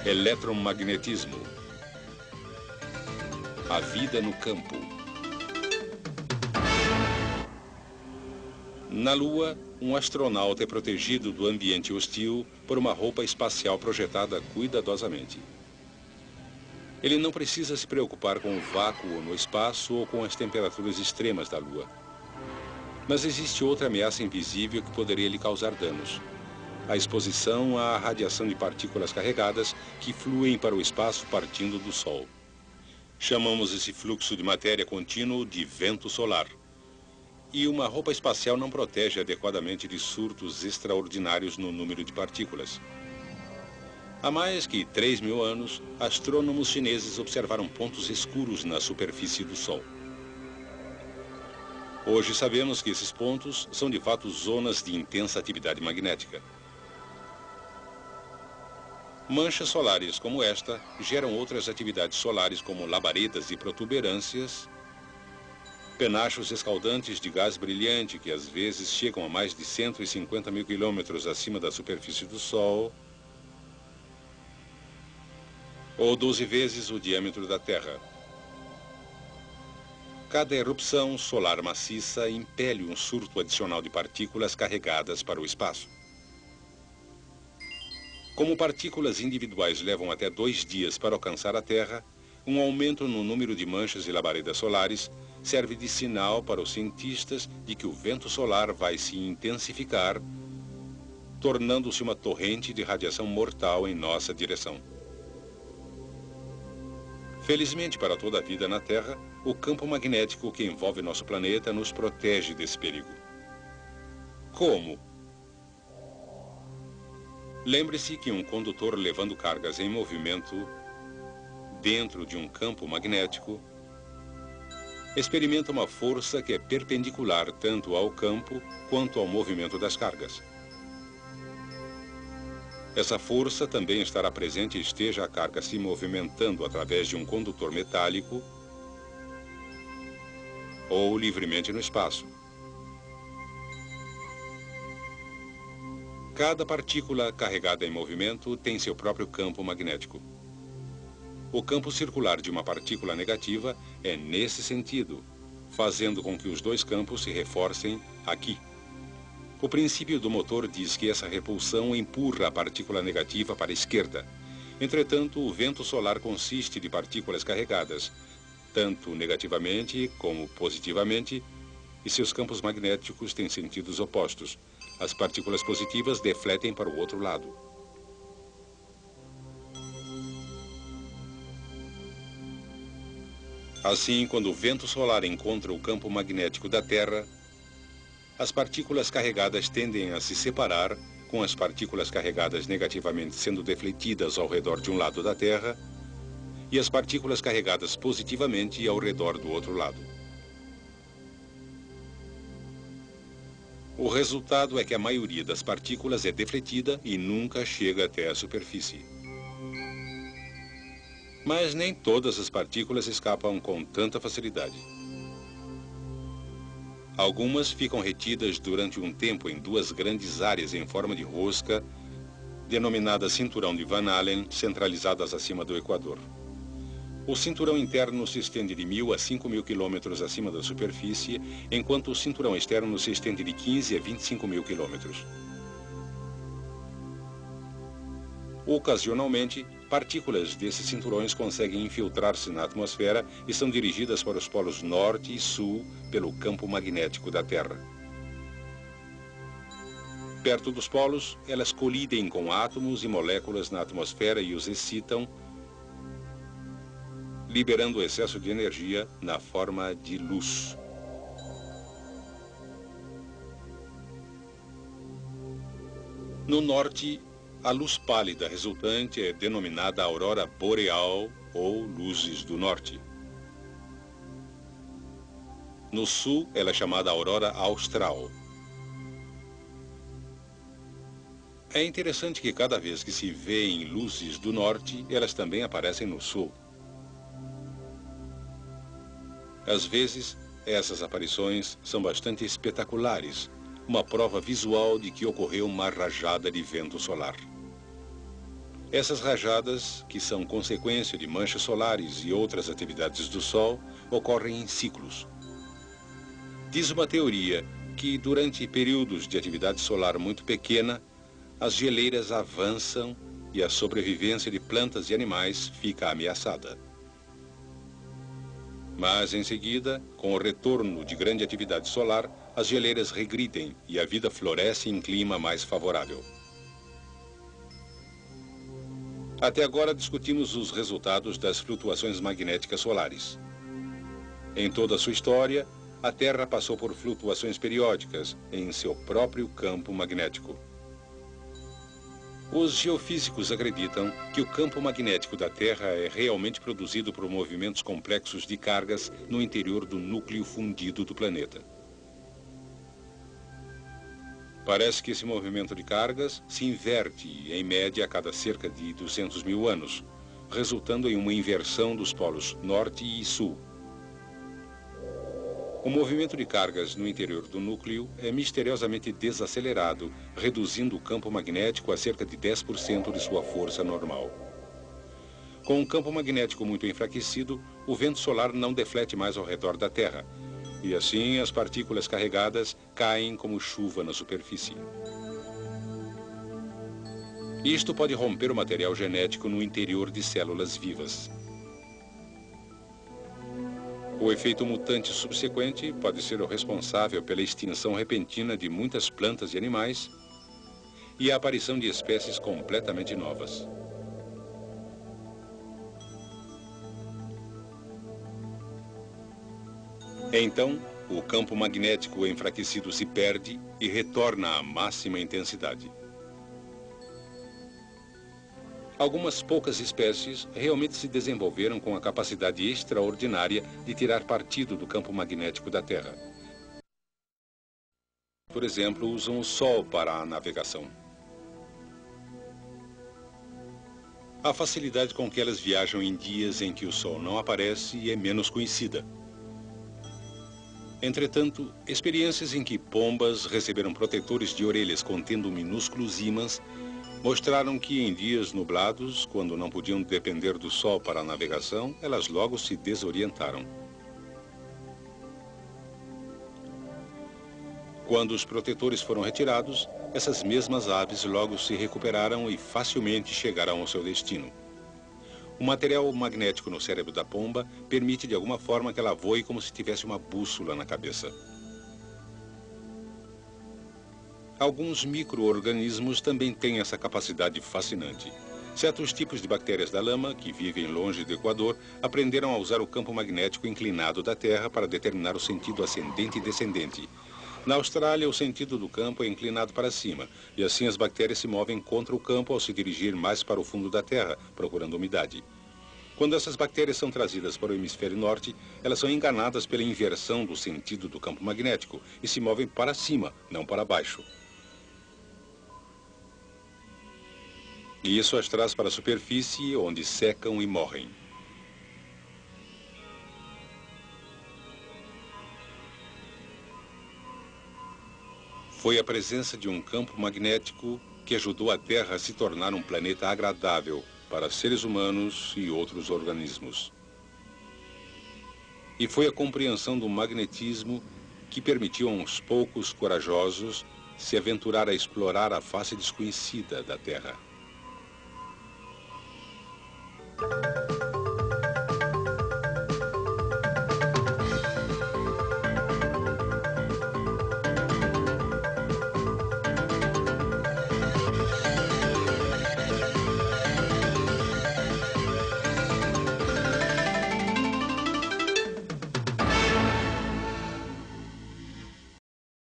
Eletromagnetismo. A vida no campo. Na Lua, um astronauta é protegido do ambiente hostil por uma roupa espacial projetada cuidadosamente. Ele não precisa se preocupar com o vácuo no espaço ou com as temperaturas extremas da Lua. Mas existe outra ameaça invisível que poderia lhe causar danos: a exposição à radiação de partículas carregadas que fluem para o espaço partindo do Sol. Chamamos esse fluxo de matéria contínuo de vento solar. E uma roupa espacial não protege adequadamente de surtos extraordinários no número de partículas. Há mais que 3.000 anos, astrônomos chineses observaram pontos escuros na superfície do Sol. Hoje sabemos que esses pontos são de fato zonas de intensa atividade magnética. Manchas solares como esta geram outras atividades solares como labaredas e protuberâncias, penachos escaldantes de gás brilhante que às vezes chegam a mais de 150.000 quilômetros acima da superfície do Sol, ou 12 vezes o diâmetro da Terra. Cada erupção solar maciça impele um surto adicional de partículas carregadas para o espaço. Como partículas individuais levam até 2 dias para alcançar a Terra, um aumento no número de manchas e labaredas solares serve de sinal para os cientistas de que o vento solar vai se intensificar, tornando-se uma torrente de radiação mortal em nossa direção. Felizmente para toda a vida na Terra, o campo magnético que envolve nosso planeta nos protege desse perigo. Como? Lembre-se que um condutor levando cargas em movimento dentro de um campo magnético experimenta uma força que é perpendicular tanto ao campo quanto ao movimento das cargas. Essa força também estará presente esteja a carga se movimentando através de um condutor metálico ou livremente no espaço. Cada partícula carregada em movimento tem seu próprio campo magnético. O campo circular de uma partícula negativa é nesse sentido, fazendo com que os dois campos se reforcem aqui. O princípio do motor diz que essa repulsão empurra a partícula negativa para a esquerda. Entretanto, o vento solar consiste de partículas carregadas, tanto negativamente como positivamente, e seus campos magnéticos têm sentidos opostos. As partículas positivas defletem para o outro lado. Assim, quando o vento solar encontra o campo magnético da Terra, as partículas carregadas tendem a se separar, com as partículas carregadas negativamente sendo defletidas ao redor de um lado da Terra e as partículas carregadas positivamente ao redor do outro lado. O resultado é que a maioria das partículas é defletida e nunca chega até a superfície. Mas nem todas as partículas escapam com tanta facilidade. Algumas ficam retidas durante um tempo em 2 grandes áreas em forma de rosca, denominadas cinturão de Van Allen, centralizadas acima do Equador. O cinturão interno se estende de 1.000 a 5.000 quilômetros acima da superfície, enquanto o cinturão externo se estende de 15 a 25.000 quilômetros. Ocasionalmente, partículas desses cinturões conseguem infiltrar-se na atmosfera e são dirigidas para os polos norte e sul pelo campo magnético da Terra. Perto dos polos, elas colidem com átomos e moléculas na atmosfera e os excitam, liberando o excesso de energia na forma de luz. No norte, a luz pálida resultante é denominada aurora boreal ou luzes do norte. No sul, ela é chamada aurora austral. É interessante que cada vez que se vêem luzes do norte, elas também aparecem no sul. Às vezes, essas aparições são bastante espetaculares, uma prova visual de que ocorreu uma rajada de vento solar. Essas rajadas, que são consequência de manchas solares e outras atividades do Sol, ocorrem em ciclos. Diz uma teoria que, durante períodos de atividade solar muito pequena, as geleiras avançam e a sobrevivência de plantas e animais fica ameaçada. Mas, em seguida, com o retorno de grande atividade solar, as geleiras regridem e a vida floresce em clima mais favorável. Até agora discutimos os resultados das flutuações magnéticas solares. Em toda a sua história, a Terra passou por flutuações periódicas em seu próprio campo magnético. Os geofísicos acreditam que o campo magnético da Terra é realmente produzido por movimentos complexos de cargas no interior do núcleo fundido do planeta. Parece que esse movimento de cargas se inverte, em média, a cada cerca de 200 mil anos, resultando em uma inversão dos polos norte e sul. O movimento de cargas no interior do núcleo é misteriosamente desacelerado, reduzindo o campo magnético a cerca de 10% de sua força normal. Com um campo magnético muito enfraquecido, o vento solar não deflete mais ao redor da Terra, e assim as partículas carregadas caem como chuva na superfície. Isto pode romper o material genético no interior de células vivas. O efeito mutante subsequente pode ser o responsável pela extinção repentina de muitas plantas e animais e a aparição de espécies completamente novas. Então, o campo magnético enfraquecido se perde e retorna à máxima intensidade. Algumas poucas espécies realmente se desenvolveram com a capacidade extraordinária de tirar partido do campo magnético da Terra. Por exemplo, usam o Sol para a navegação. A facilidade com que elas viajam em dias em que o Sol não aparece é menos conhecida. Entretanto, experiências em que pombas receberam protetores de orelhas contendo minúsculos ímãs mostraram que em dias nublados, quando não podiam depender do Sol para a navegação, elas logo se desorientaram. Quando os protetores foram retirados, essas mesmas aves logo se recuperaram e facilmente chegaram ao seu destino. O material magnético no cérebro da pomba permite de alguma forma que ela voe como se tivesse uma bússola na cabeça. Alguns micro-organismos também têm essa capacidade fascinante. Certos tipos de bactérias da lama, que vivem longe do Equador, aprenderam a usar o campo magnético inclinado da Terra para determinar o sentido ascendente e descendente. Na Austrália, o sentido do campo é inclinado para cima, e assim as bactérias se movem contra o campo ao se dirigir mais para o fundo da Terra, procurando umidade. Quando essas bactérias são trazidas para o hemisfério norte, elas são enganadas pela inversão do sentido do campo magnético e se movem para cima, não para baixo. E isso as traz para a superfície, onde secam e morrem. Foi a presença de um campo magnético que ajudou a Terra a se tornar um planeta agradável para seres humanos e outros organismos. E foi a compreensão do magnetismo que permitiu a uns poucos corajosos se aventurar a explorar a face desconhecida da Terra.